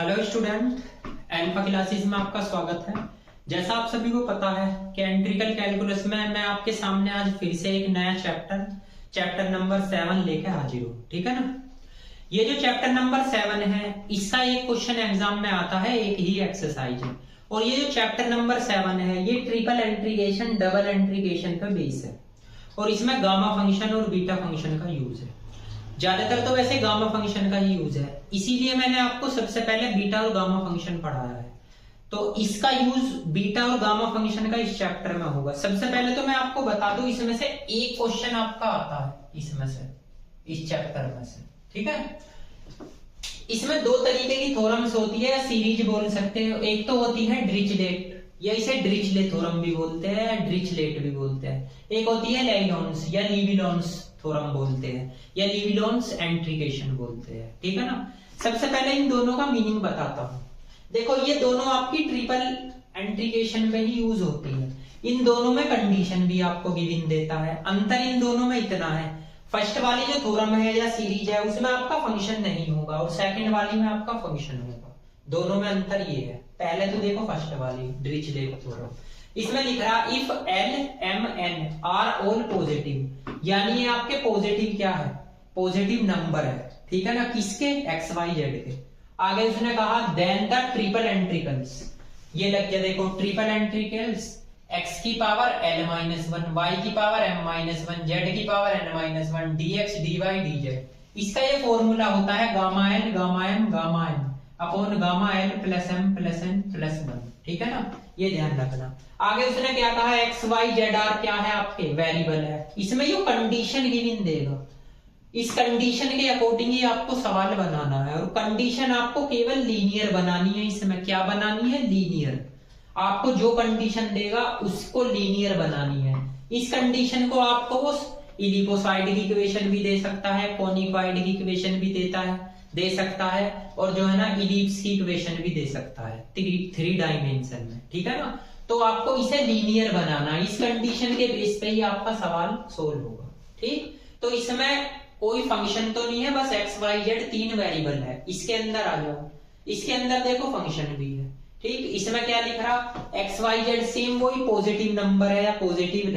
Hello student, alpha classes में आपका स्वागत है। जैसा आप सभी को पता है कि एंट्रिकल कैलकुलस में मैं आपके सामने आज फिर से एक नया चैप्टर नंबर 7 लेके हाजिर हूँ। ठीक है ना। ये जो चैप्टर नंबर 7 है, इसका एक क्वेश्चन एग्जाम में आता है, एक ही एक्सरसाइज है। और ये जो चैप्टर नंबर 7 है, ये ट्रिपल एंट्रीकेशन डबल एंट्रीकेशन का बेस है और इसमें गामा फंक्शन और बीटा फंक्शन का यूज है। ज्यादातर तो वैसे गामा फंक्शन का ही यूज है, इसीलिए मैंने आपको सबसे पहले बीटा और गामा फंक्शन पढ़ाया है। तो इसका यूज बीटा और गामा फंक्शन का इस चैप्टर में होगा। सबसे पहले तो मैं आपको बता दूं, इसमें से एक क्वेश्चन आपका आता है इसमें से, इस चैप्टर में से। ठीक है। इसमें दो तरीके की थ्योरम्स होती है या सीरीज बोल सकते हैं। एक तो होती है डिरिचलेट, या इसे डिरिचले थ्योरम भी बोलते हैं, डिरिचलेट भी बोलते हैं। एक होती है लेविलोन्स या लीविलोन्स थ्योरम बोलते हैं, या लीविलोन्स एंट्रीकेशन बोलते हैं। ठीक है ना। सबसे पहले इन दोनों का मीनिंग बताता हूं। देखो, ये दोनों आपकी ट्रिपल एंट्रीकेशन में ही यूज होती है। इन दोनों में कंडीशन भी आपको गिवन देता है। अंतर इन दोनों में इतना है, फर्स्ट वाली जो थ्योरम है या सीरीज है उसमें आपका फंक्शन नहीं होगा और सेकंड वाली में आपका फंक्शन होगा। दोनों में अंतर ये है। पहले तो देखो फर्स्ट वाली डिरिचलेट थ्योरम, इसमें लिख रहा if l m n are all positive, यानी ये आपके पॉजिटिव क्या है, पॉजिटिव नंबर है। ठीक है ना, किसके, एक्स वाई जेड के। आगे उसने कहा देन द ट्रिपल एंट्रिकल्स, ये लग गया देखो ट्रिपल एंट्रिकल्स, x की power l minus one, y की power m minus one, z की power n minus one, dx dy dz। इसका ये फॉर्मूला होता है gamma n gamma m gamma n upon gamma l plus m plus n plus one. ठीक है ना, ये ध्यान रखना। आगे उसने क्या कहा, एक्स वाई जेड आर क्या है, आपके वेरिएबल है। इसमें जो कंडीशन गिवन देगा, इस कंडीशन के अकॉर्डिंग ही आपको सवाल बनाना है। और कंडीशन आपको केवल लीनियर बनानी है। इसमें क्या बनानी है, लीनियर। आपको जो कंडीशन देगा उसको लीनियर बनानी है। इस कंडीशन को आपको उस इलिप्सॉइड की इक्वेशन भी दे सकता है, कोनिकॉइड की इक्वेशन भी दे सकता है, और जो है ना इलिप्स की इक्वेशन भी दे सकता है थ्री डायमेंशन में। ठीक है ना। तो आपको इसे लीनियर बनाना, इस कंडीशन के बेस पे ही आपका सवाल सोल्व होगा। ठीक। तो इसमें कोई फंक्शन तो नहीं है, बस एक्स वाई जेड तीन वेरिएबल है। इसके अंदर आ जाओ, इसके अंदर देखो फंक्शन भी है। ठीक। इसमें क्या लिख रहा, एक्स वाई जेड सेम वही पॉजिटिव नंबर है या पॉजिटिव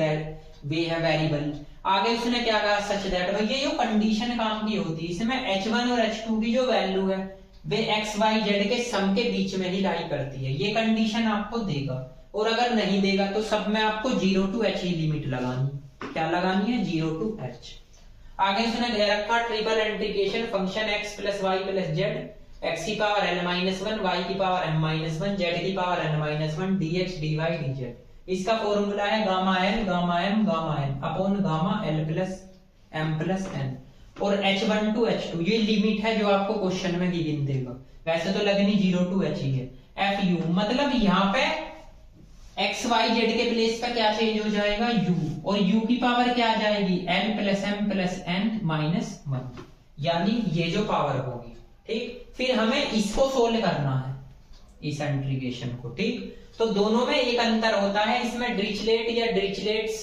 वे है वेरिएबल। आगे उसने क्या कहा, सच दैट, भैया ये कंडीशन काम की होती है। इसमें h1 और h2 की जो वैल्यू है वे एक्स वाई जेड के सम के बीच में ही लाई करती है। ये कंडीशन आपको देगा, और अगर नहीं देगा तो सब में आपको 0 to h ही लिमिट लगानी। क्या लगानी है, 0 to h। आगे उसने दे रखा ट्रिपल एंट्रीकेशन function x plus y plus z, x की power n minus one, y की power m minus one, z की power n minus one, dx dy dz। इसका फॉर्मूला है gamma n gamma m gamma n upon gamma l plus m plus n। और h1 to h2 ये limit है जो आपको question में given देगा। वैसे तो लगनी 0 to h ही है। fu मतलब यहाँ पे एक्स वाई जेड के प्लेस पे क्या चेंज हो जाएगा, u, और u की पावर क्या आ जाएगी, l plus m plus n minus one, यानी ये जो पावर होगी। ठीक। फिर हमें इसको सोल्व करना है, इस एंट्रीकेशन को। ठीक। तो दोनों में एक अंतर होता है, इसमें डिरिचलेट या डिरिचलेट्स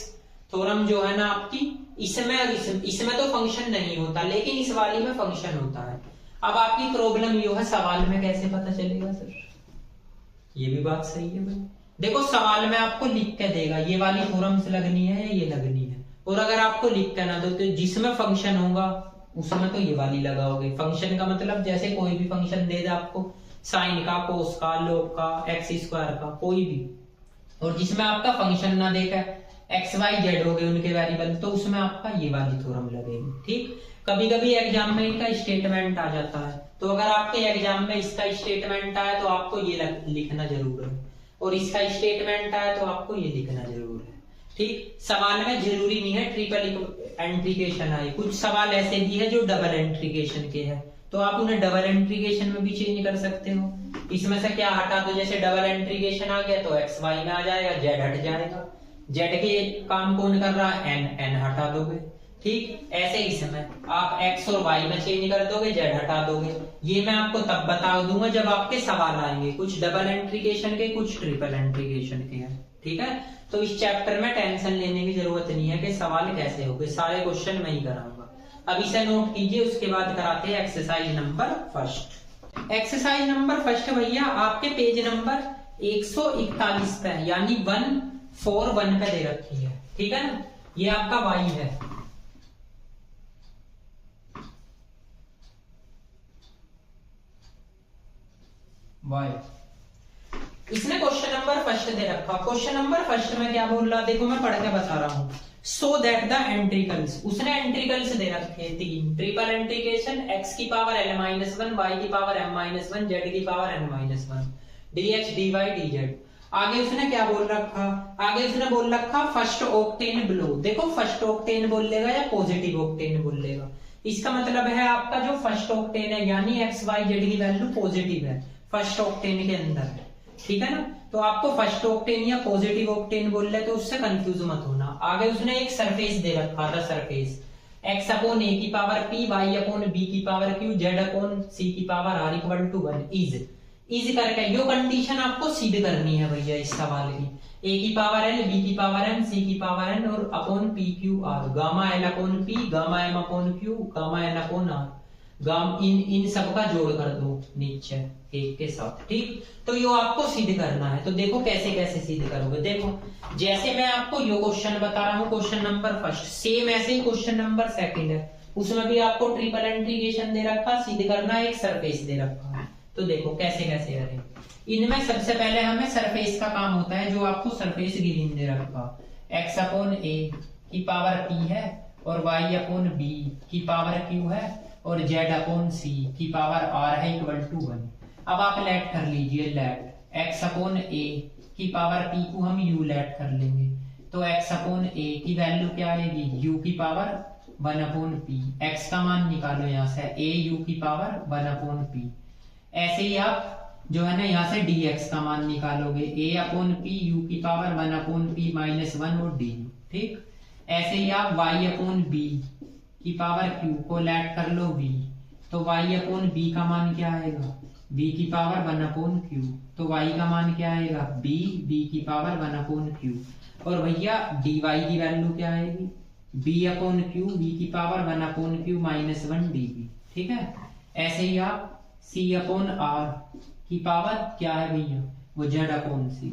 थ्योरम जो है ना आपकी, इसमें और इसमें तो फंक्शन नहीं होता, लेकिन इस वाली में फंक्शन होता है। अब आपकी प्रॉब्लम ये है, सवाल में कैसे पता चलेगा सर, ये भी बात सही है भाई। देखो सवाल में आपको लिख के देगा ये वाली थ्योरम्स लगनी है या ये लगनी है, और अगर आपको लिख के ना दो तो जिसमें फंक्शन होगा उसमें तो ये वाली लगाओगे। फंक्शन का मतलब जैसे कोई भी फंक्शन दे दे आपको, साइन का, कोस का, लोग का, एक्स स्क्वायर का, कोई भी, और जिसमें आपका फंक्शन ना देखा एक्स वाई जेड हो गए उनके वेरिएबल, तो उसमें आपका ये वाली थ्योरम लगेगी। ठीक। कभी कभी एग्जाम में इनका स्टेटमेंट आ जाता है, तो अगर आपके एग्जाम में इसका स्टेटमेंट आए तो आपको ये लिखना जरूर है, और इसका स्टेटमेंट आए तो आपको ये लिखना जरूर है। ठीक। सवाल में जरूरी नहीं है ट्रिपल एंट्रीकेशन आए, कुछ सवाल ऐसे भी है जो डबल एंट्रीकेशन के हैं, तो आप उन्हें डबल एंट्रीकेशन में भी चेंज कर सकते हो। इसमें से क्या हटा दो, जैसे डबल एंट्रीकेशन आ गया तो एक्स वाई में आ जाएगा, जेड हट जाएगा, जेड के काम कौन कर रहा है, एन हटा दोगे। ठीक। ऐसे इसमें आप एक्स और वाई में चेंज कर दोगे, जेड हटा दोगे। ये मैं आपको तब बता दूंगा जब आपके सवाल आएंगे, कुछ डबल एंट्रीकेशन के, कुछ ट्रिपल एंट्रीकेशन के हैं। ठीक है। तो इस चैप्टर में टेंशन लेने की जरूरत नहीं है कि सवाल कैसे होंगे, सारे क्वेश्चन मैं ही कराऊंगा। अब इसे नोट कीजिए, उसके बाद कराते हैं exercise number first. Exercise number first भैया आपके पेज नंबर 141 पे यानी 141 पे दे रखी है, ठीक है ना। ये आपका y है, y। इसने क्वेश्चन नंबर फर्स्ट दे रखा। क्वेश्चन नंबर फर्स्ट में क्या बोल रहा, देखो मैं पढ़ के बता रहा हूं। सो दैट द एंट्रिकल्स, उसने एंट्रिकल्स दे रखे 3, ट्रिपल एंट्रिकेशन x की पावर l माइनस 1, y की पावर m माइनस 1, z की power n minus 1, dx dy dz। आगे उसने क्या बोल रखा, आगे उसने बोल रखा फर्स्ट ऑक्टेन बिलो। देखो फर्स्ट ऑक्टेन बोल लेगा या पॉजिटिव ऑक्टेन बोल लेगा, इसका मतलब है आपका जो फर्स्ट ऑक्टेन है यानी एक्स वाई जेड की वैल्यू पॉजिटिव है फर्स्ट ऑक्टेन के अंदर है, ठीक है ना। तो आपको फर्स्ट ऑक्टेन या पॉजिटिव ऑक्टेन बोल रहे तो उससे कंफ्यूज मत होना। आगे उसने एक सरफेस दे रखा था, सरफेस x अपॉन a की power p, y upon b की power q, z upon c की power r equal to 1 is करके यो कंडीशन आपको सिद्ध करनी है भैया इस सवाल की। a की पावर l, b की पावर m, c की पावर n और upon p q r, gamma l upon p, gamma m upon q, gamma n upon r, इन सब का जोड़ कर दो नीचे एक के साथ, ठीक। तो यो आपको सिद्ध करना है। तो देखो कैसे कैसे सिद्ध करोगे। देखो जैसे मैं आपको यो क्वेश्चन बता रहा हूँ, क्वेश्चन नंबर फर्स्ट, सेम ऐसे ही क्वेश्चन नंबर सेकंड है, उसमें भी आपको ट्रिपल इंटीग्रेशन दे रखा, सिद्ध करना एक सरफेस दे रखा है। तो देखो कैसे कैसे करें। इनमें सबसे पहले हमें सरफेस का काम होता है, जो आपको सरफेस गिवन दे रखा, x अपॉन a की पावर p है और y अपॉन b की पावर q है और z अपॉन c की पावर r है इक्वल टू 1। अब आप लेट कर लीजिए, लेट x अपॉन a की पावर p को हम u लेट कर लेंगे, तो x अपॉन a की वैल्यू क्या आएगी, u की पावर 1 अपॉन p। x का मान निकालो यहाँ से, a u की पावर 1 अपॉन p। ऐसे ही आप जो है ना यहाँ से dx का मान निकालोगे, a अपॉन p u की पावर 1 अपॉन p माइनस 1 और du, ठीक। ऐसे ही आप y अपॉन b की पावर q को लेट कर लो v, तो y अपॉन b का मान क्या आएगा, b की पावर 1 अपॉन q, तो y का मान क्या आएगा b की पावर 1 अपॉन q। और भैया dy की वैल्यू क्या आएगी, b अपॉन q, b की power 1 upon q minus 1 dv, ठीक है। ऐसे ही आप c अपॉन r की पावर क्या है भैया, वो z upon c,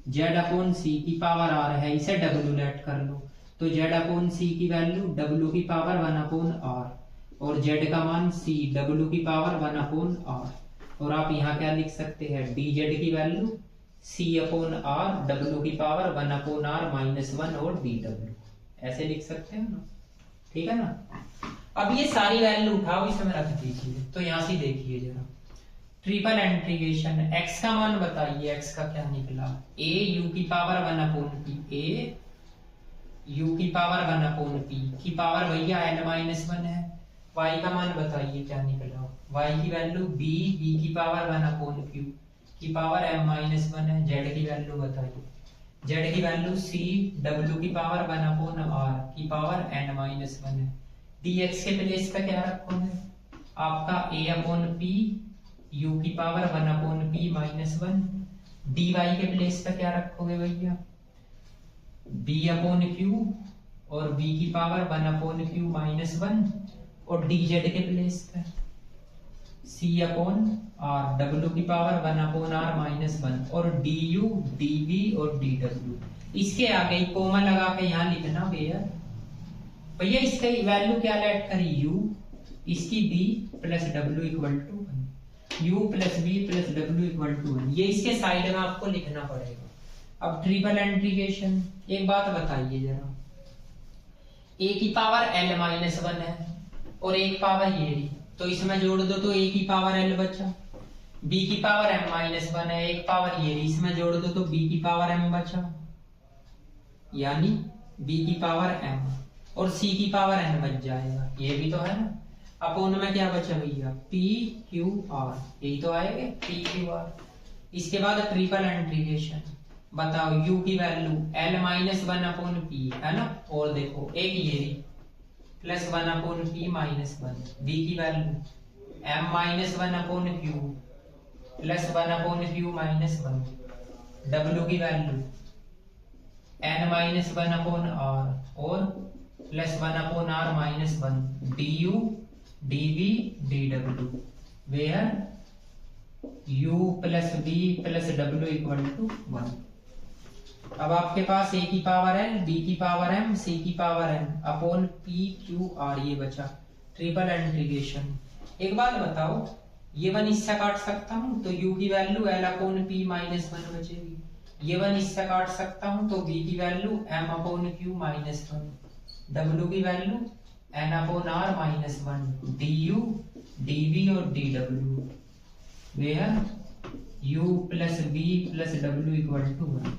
z upon c की पावर r है, इसे w लेट कर लो, तो z अपॉन c की वैल्यू w की पावर 1 अपॉन r और z का मान c w की पावर 1 अपॉन r। और आप यहाँ क्या लिख सकते हैं, dz की value c upon r w की पावर 1 अपॉन r माइनस 1 और dw, ऐसे लिख सकते हैं ना, ठीक है ना। अब ये सारी वैल्यू उठाओ इसमें रख दीजिए। तो यहाँ से देखिए जरा, ट्रिपल इंटीग्रेशन, x का मान बताइए, x का क्या निकला, a u की power 1 upon p, a u की पावर 1 अपॉन p की पावर भैया n माइनस 1 है। y का मान बताइए क्या निकला, y की वैल्यू b की पावर 1 अपॉन q की पावर m माइनस 1 है। z की वैल्यू बताइए, z की वैल्यू c w की पावर 1 अपॉन r की पावर n माइनस 1 है। dx के प्लेस पे क्या रखोगे, आपका a अपॉन p u की power 1 upon p minus 1, dy के प्लेस पे क्या रखोगे भैया, b अपॉन q और b की पावर 1 अपॉन q माइनस 1 और dz के प्लेस पे c अपॉन r w की पावर 1 अपॉन r माइनस 1 और du dv और dw। इसके आगे कोमा लगा के यहाँ लिखना भैया इसका वैल्यू क्या लेट करी u, इसकी b plus w equal to 1, u plus b plus w equal to 1, ये इसके साइड में आपको लिखना पड़ेगा। अब ट्रिपल इंटीग्रेशन, एक बात बताइए जरा, a की पावर l माइनस 1 है और एक पावर ये रही, तो इसमें जोड़ दो तो a की पावर l बचा, b की पावर m माइनस 1 है, एक पावर ये रही, इसमें जोड़ दो तो b की पावर m बचा, यानी b की पावर m और c की पावर n बच जाएगा, ये भी तो है ना। अपोन में क्या बचा भैया, p q r, यही तो आएगा p q r। इसके बाद ट्रिपल इंटीग्रेशन, बताओ u की value l minus 1 upon p है ना, और देखो एक ये plus 1 upon p minus 1, b की value m minus 1 upon q plus 1 upon q minus 1, w की value n minus 1 upon r और plus 1 upon r minus 1, du dv dw, where u plus b plus डब्ल्यू equal to 1। अब आपके पास a की power n, b की power m, c की power n upon p q r ये बचा triple integration. एक बात बताओ, ये 1 इससे काट सकता हूं तो u की value l upon p minus 1 बचेगी। ये 1 इससे काट सकता हूं तो b की value m upon q minus 1, w की value n upon r minus 1, du dv और dw where u plus b plus w equal to 1।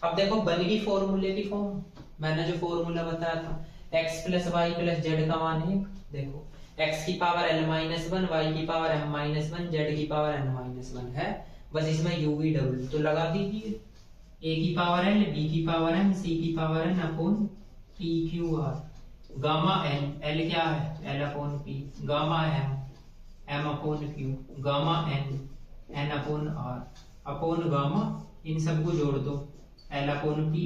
अब देखो बन गई फॉर्मूले की फॉर्म, मैंने जो फॉर्मूला बताया था x plus y plus z का मान 1। देखो x की पावर l माइनस 1, y की पावर m माइनस 1, z की पावर n माइनस 1 है, बस इसमें u v w तो लगा दीजिए। a की पावर l, b की पावर m, c की power n upon p q r, gamma n, l क्या है l upon p, gamma m, m upon q, gamma n, n upon r upon gamma, इन सबको जोड़ दो l upon p,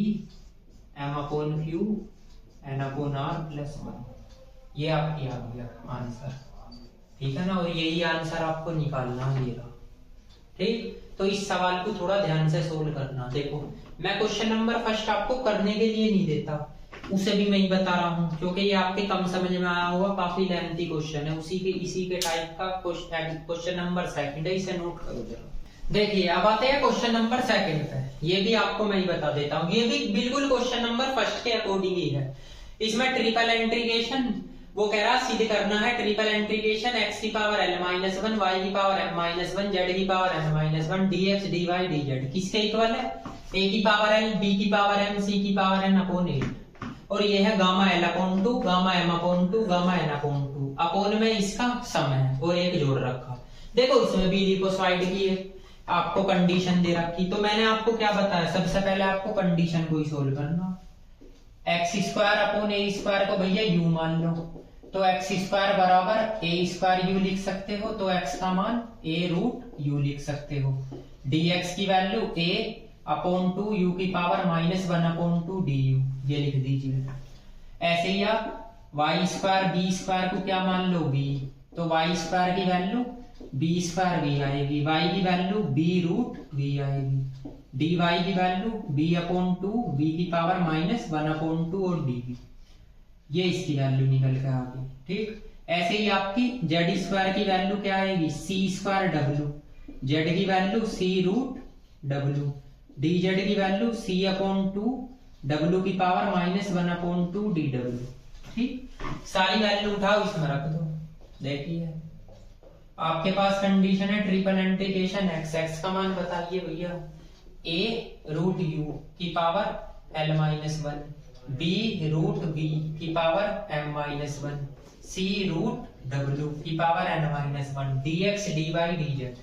m upon q, n upon r plus 1। ये आपकी आ गया answer, ठीक है ना। और यही आंसर आपको निकालना है ये रहा, ठीक। तो इस सवाल को थोड़ा ध्यान से सोल्व करना। देखो मैं क्वेश्चन नंबर फर्स्ट आपको करने के लिए नहीं देता, उसे भी मैं ही बता रहा हूँ क्योंकि ये आपके कम समझ में आया होगा, काफी लेंथी क्वेश्चन है, इसी के टाइप का क्वेश्चन नंबर सेकंड है, इसे नोट करो जरा। देखिए अब आते हैं क्वेश्चन नंबर सेकंड पे, ये भी आपको मैं ही बता देता हूँ, ये भी बिल्कुल क्वेश्चन नंबर फर्स्ट के अकॉर्डिंग ही है। इसमें ट्रिपल इंटीग्रेशन वो कह रहा सिद्ध करना है, ट्रिपल इंटीग्रेशन x की पावर l माइनस 1, y की पावर m माइनस 1, z की power n minus 1, dx dy dz किसके इक्वल है, a की पावर l, b की पावर m, c की पावर n अपॉन 8। और ये है gamma l upon 2, gamma m upon 2, gamma n upon 2 upon में इसका सम है और एक जोड़ रखा। देखो इसमें भी लिपोसाइड की है, आपको कंडीशन दे रखी, तो मैंने आपको क्या बताया, सबसे पहले आपको कंडीशन को ही सोल्व करना। एक्स स्क्वायर अपॉन ए स्क्वायर को भैया यू मान लो, तो एक्स स्क्वायर बराबर ए स्क्वायर यू लिख सकते हो, तो एक्स का मान ए रूट यू लिख सकते हो। dx की वैल्यू a अपॉन 2 u की पावर माइनस 1 अपॉन 2 du ये लिख दीजिए। ऐसे ही आप वाई स्क्वायर बी स्क्वायर को क्या मान लो b, तो वाई स्क्वायर की वैल्यू बी स्क्वायर b आएगी, y की वैल्यू b रूट b आएगी, dy की वैल्यू b अपॉन 2 v की पावर माइनस 1 अपॉन 2 और dv, ये इसकी वैल्यू निकल के आ गई, ठीक। ऐसे ही आपकी जेड स्क्वायर की वैल्यू क्या आएगी, सी स्क्वायर डब्ल्यू, जेड की value C root W, D Z की वैल्यू सी अपॉन 2 डब्ल्यू की power minus 1 upon 2 D W, ठीक। सारी वैल्यू उठाओ इसमें रख दो। देखिए आपके पास कंडीशन है ट्रिपल इंटीग्रेशन एक्स, एक्स का मान बताइए भैया, ए रूट यू की power L minus 1, B root B की power m minus 1, C root w की power n minus 1, dx dy dz।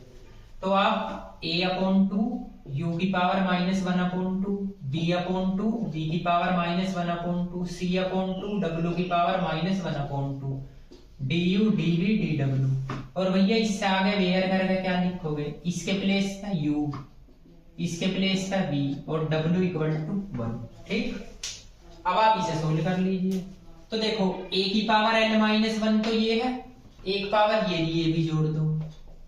तो आप a अपॉन 2 u की power minus 1 upon 2, b upon 2 b की power minus 1 upon 2, c upon 2 w की power minus 1 upon 2, du dv dw। और भैया इससे आगे वेयर करके क्या लिखोगे, इसके प्लेस का u, इसके प्लेस का v और w इक्वल टू 1, ठीक। अब आप इसे सोल्व कर लीजिए। तो देखो a की पावर n माइनस 1 तो ये है, एक पावर ये भी जोड़ दो,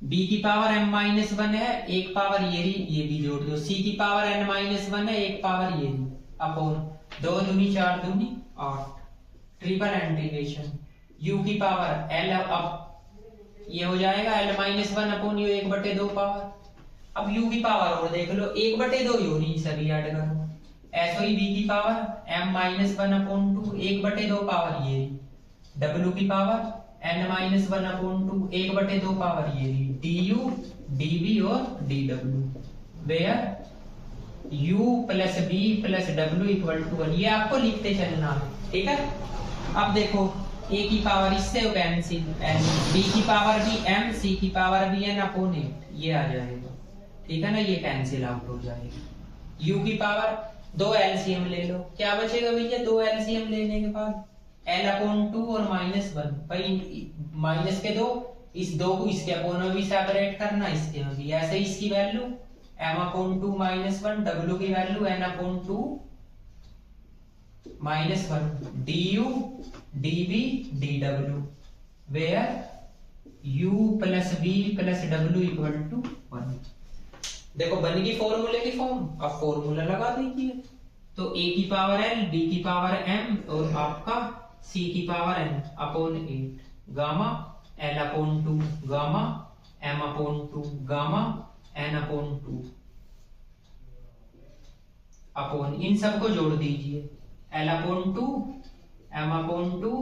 b की पावर m माइनस 1 है, एक पावर ये भी जोड़ दो, c की पावर n माइनस 1 है, एक पावर ये भी अपॉन 2 दूनी 4 दूनी 8, ट्रिपल इंटीग्रेशन u की पावर l, अब ये हो जाएगा l minus 1 upon u 1/2 power. अब u की पावर और देख लो 1/2 यू नहीं, सभी ऐड करो, ऐसो ही b की power m minus 1 upon 2 1/2 power ये, w की power n minus 1 upon 2 1/2 power ये, du dv और dw, where u plus b plus w equal to 1, ये आपको लिखते चलना है, ठीक है। अब देखो a की पावर इससे कैंसिल, b की पावर भी m, c की पावर भी n अपॉन 8 ये आ जाएगा, ठीक है ना, ये कैंसिल आउट हो जाएगा। u की पावर 2 एलसीएम ले लो, क्या बचेगा भैया, 2 एलसीएम लेने के बाद l अपॉन 2 और माइनस 1, भाई माइनस के 2, इस 2 को इसके अपॉन में भी सेपरेट करना, इसके में भी ऐसे, इसकी value m upon 2 minus 1, w की value n upon 2 minus 1, du dv dw, where u plus v plus w equal to 1। देखो बन गई फॉर्मूले की फॉर्म, अब फॉर्मूला लगा दीजिए। तो a की पावर n, b की पावर m और आपका c की power n upon 8 gamma l upon 2 gamma m upon 2 gamma n upon 2 upon इन सबको जोड़ दीजिए। l upon 2 m upon 2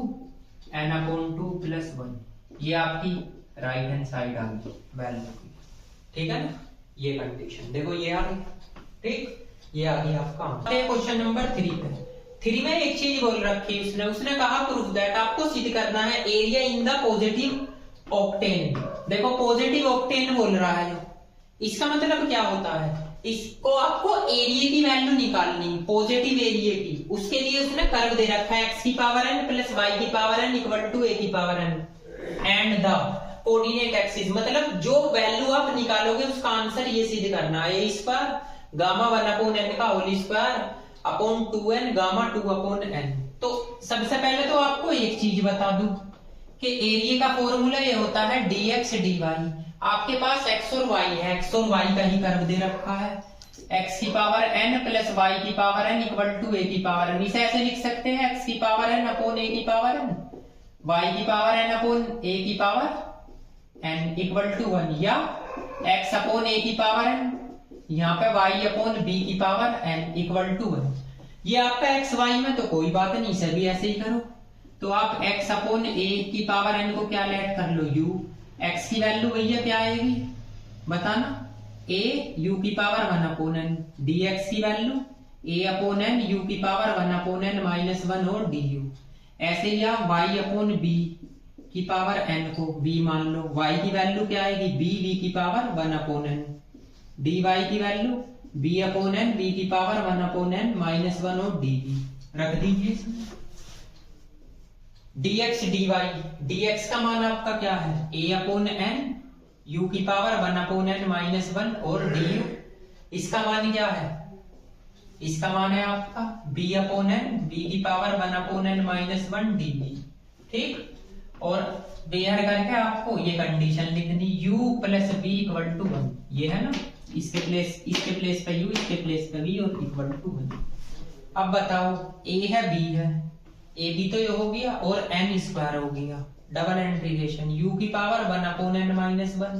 n upon 2 plus 1। ये आपकी राइट हैंड साइड आ गई वैल्यू की, ठीक है ना। ये कंडीशन देखो ये आ गई, ठीक, ये आ गई आपका। क्वेश्चन नंबर 3 पे 3 में एक चीज बोल रखी उसने कहा प्रूफ दैट आपको सिद्ध करना है area in the positive octane. देखो पॉजिटिव ऑक्टेन बोल रहा है, इसका मतलब क्या होता है, इसको आपको एरिया की वैल्यू निकालनी पॉजिटिव एरिया की। उसके लिए उसने कर्व दे रखा है x की पावर n प्लस y की power n equal to a की power n and the coordinate axis. मतलब जो वैल्यू आप निकालोगे उसका आंसर ये सिद्ध करना है a square gamma 1 upon n का whole square upon 2n gamma 2 upon n। तो सबसे पहले तो आपको एक चीज बता दूं कि एरिया का फॉर्मूला ये होता है dx dy। आपके पास x और y है, x और y का ही कर्व दे रखा है, x की पावर n प्लस y की power n equal to a की पावर n। इसे ऐसे लिख सकते हैं x की पावर n अपॉन a की पावर n, y की पावर n अपॉन a की पावर n इक्वल टू 1, या x अपॉन a की पावर n, यहाँ पे y अपॉन b की पावर n इक्वल टू 1। ये आपका x y में तो कोई बात नहीं, सभी ऐसे ही करो। तो आप x अपॉन a की पावर n को क्या लेट कर लो u, x की वैल्यू भैया क्या आएगी बताना, a u की पावर 1 अपॉन n, dx की value a upon n u की पावर 1 अपॉन n माइनस 1 और du। ऐसे ही आप y अपॉन b की पावर n को b मान लो, y की वैल्यू क्या आएगी b v की पावर 1 अपॉन n, dy की value b upon n b की पावर 1 अपॉन n माइनस 1 और dv रख दीजिए इसमें। dx dy, dx का मान आपका क्या है a अपॉन n u की पावर 1 अपॉन n माइनस 1 और du। इसका मान क्या है, इसका मान है आपका b अपॉन n b की power 1 upon n minus 1 dv, ठीक। और बेहद करके आपको ये कंडीशन लिखनी u plus b equal to 1, ये है ना, इसके प्लेस पे u, इसके प्लेस पे v और इक्वल टू 1। अब बताओ a है b है, ए बी तो ये हो गया और n स्क्वायर हो गया, डबल इंटीग्रेशन u की power 1 upon n minus 1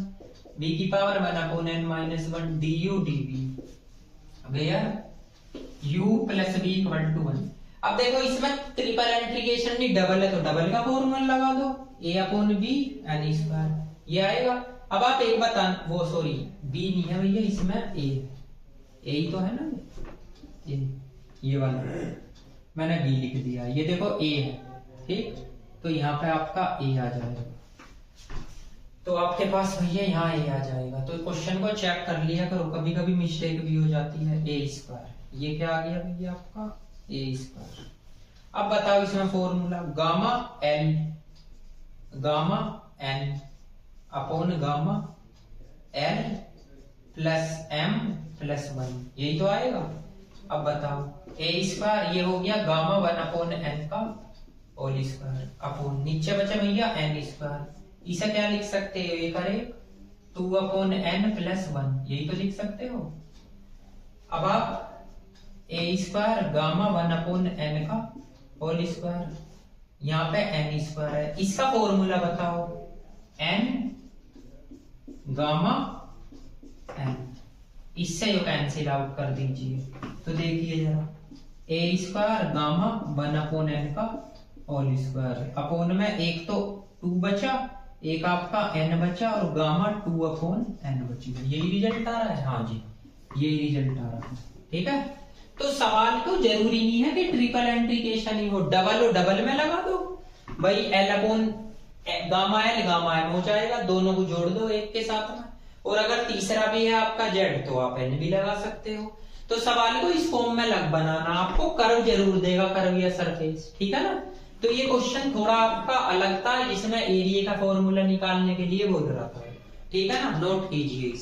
b की power 1 upon n minus 1 du dv गया u plus b equal to 1। अब देखो इसमें ट्रिपल इंटीग्रेशन नहीं, डबल है तो डबल का फॉर्मूला लगा दो, a upon b n square ये आएगा। अब आप एक बता, वो सॉरी b नहीं है भैया, इसमें a ही तो है ना, ये वाला मैंने b लिख दिया, ये देखो a है, ठीक। तो यहाँ पे आपका a आ जाएगा, तो आपके पास भैया यहाँ a आ जाएगा। तो क्वेश्चन को चेक कर लिया करो, कभी कभी मिस्टेक भी हो जाती है। a स्क्वायर ये क्या आ गया भैया आपका a स्क्वायर। अब बताओ इसमें formula gamma l gamma n upon gamma l plus m plus 1, यही तो आएगा। अब बताओ a स्क्वायर ये हो गया गामा 1 अपॉन n का होल स्क्वायर अपॉन नीचे बचा भैया n स्क्वायर, इसे क्या लिख सकते हो, ये करे 2 अपॉन n प्लस 1, यही तो लिख सकते हो। अब आप a square gamma 1 upon n का होल स्क्वायर, यहाँ पे n स्क्वायर है, इसका फॉर्मूला बताओ n गामा n, इससे जो कैंसिल आउट कर दीजिए। तो देखिए जरा a square gamma 1 upon n का होल स्क्वायर अपॉन में एक तो 2 बचा, एक आपका n बचा और गामा 2 अपॉन n बची, यही रिजल्ट आ रहा है। हाँ जी यही रिजल्ट आ रहा है, ठीक है। तो सवाल तो जरूरी नहीं है कि ट्रिपल इंटीग्रेशन ही हो, डबल हो डबल में लगा दो भाई, l अपॉन गामा m हो जाएगा, दोनों को जोड़ दो एक के साथ में, और अगर तीसरा भी है आपका z तो आप n भी लगा सकते हो। तो सवाल को इस फॉर्म में लग बनाना, आपको कर्व जरूर देगा, कर्व या सरफेस, ठीक है ना। तो ये क्वेश्चन थोड़ा आपका अलग था, जिसमें एरिया का फॉर्मूला निकालने के लिए बोल रहा था, ठीक है ना, नोट कीजिए।